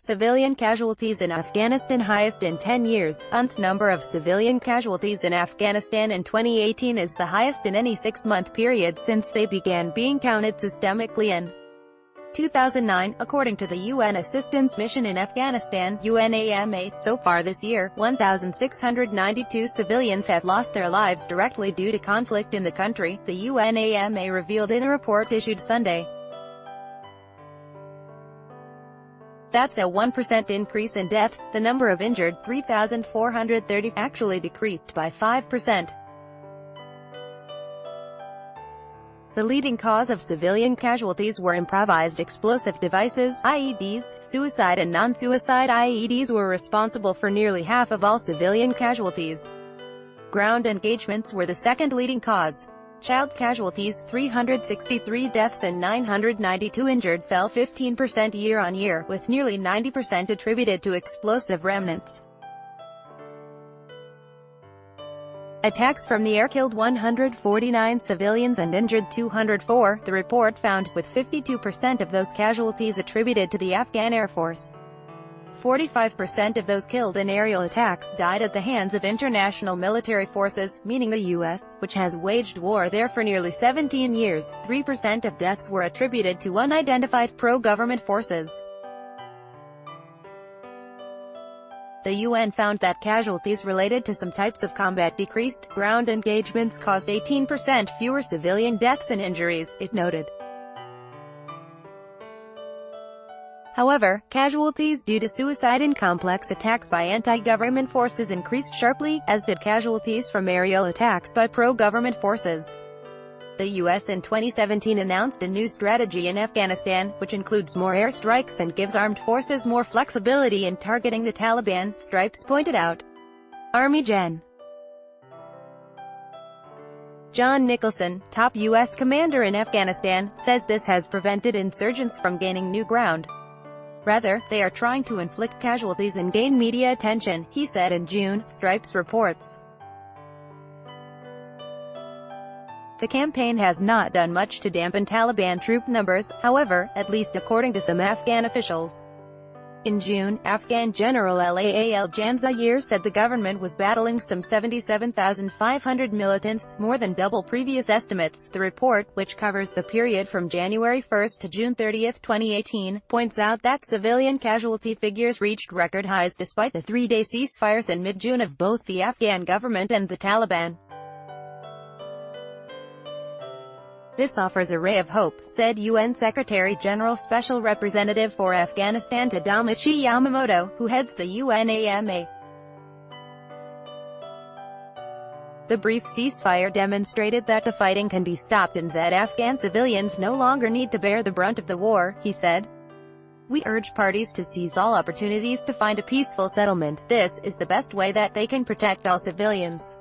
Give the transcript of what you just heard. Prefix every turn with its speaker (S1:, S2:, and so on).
S1: Civilian casualties in Afghanistan highest in 10 years. Number of civilian casualties in Afghanistan in 2018 is the highest in any 6-month period since they began being counted systemically in 2009, according to the UN Assistance Mission in Afghanistan, UNAMA. So far this year, 1,692 civilians have lost their lives directly due to conflict in the country, the UNAMA revealed in a report issued Sunday. That's a 1% increase in deaths. The number of injured, 3,430, actually decreased by 5%. The leading cause of civilian casualties were improvised explosive devices, IEDs. Suicide and non-suicide IEDs were responsible for nearly half of all civilian casualties. Ground engagements were the second leading cause. Child casualties, 363 deaths and 992 injured, fell 15% year-on-year, with nearly 90% attributed to explosive remnants. Attacks from the air killed 149 civilians and injured 204, the report found, with 52% of those casualties attributed to the Afghan Air Force. 45% of those killed in aerial attacks died at the hands of international military forces, meaning the U.S., which has waged war there for nearly 17 years. 3% of deaths were attributed to unidentified pro-government forces. The UN found that casualties related to some types of combat decreased. Ground engagements caused 18% fewer civilian deaths and injuries, it noted. However, casualties due to suicide and complex attacks by anti-government forces increased sharply, as did casualties from aerial attacks by pro-government forces. The U.S. in 2017 announced a new strategy in Afghanistan, which includes more airstrikes and gives armed forces more flexibility in targeting the Taliban, Stripes pointed out. Army Gen. John Nicholson, top U.S. commander in Afghanistan, says this has prevented insurgents from gaining new ground. Rather, they are trying to inflict casualties and gain media attention, he said in June, Stripes reports. The campaign has not done much to dampen Taliban troop numbers, however, at least according to some Afghan officials. In June, Afghan General Laal Janzahir said the government was battling some 77,500 militants, more than double previous estimates. The report, which covers the period from January 1 to June 30, 2018, points out that civilian casualty figures reached record highs despite the 3-day ceasefires in mid-June of both the Afghan government and the Taliban. This offers a ray of hope, said UN Secretary-General Special Representative for Afghanistan Tadamichi Yamamoto, who heads the UNAMA. The brief ceasefire demonstrated that the fighting can be stopped and that Afghan civilians no longer need to bear the brunt of the war, he said. We urge parties to seize all opportunities to find a peaceful settlement. This is the best way that they can protect all civilians.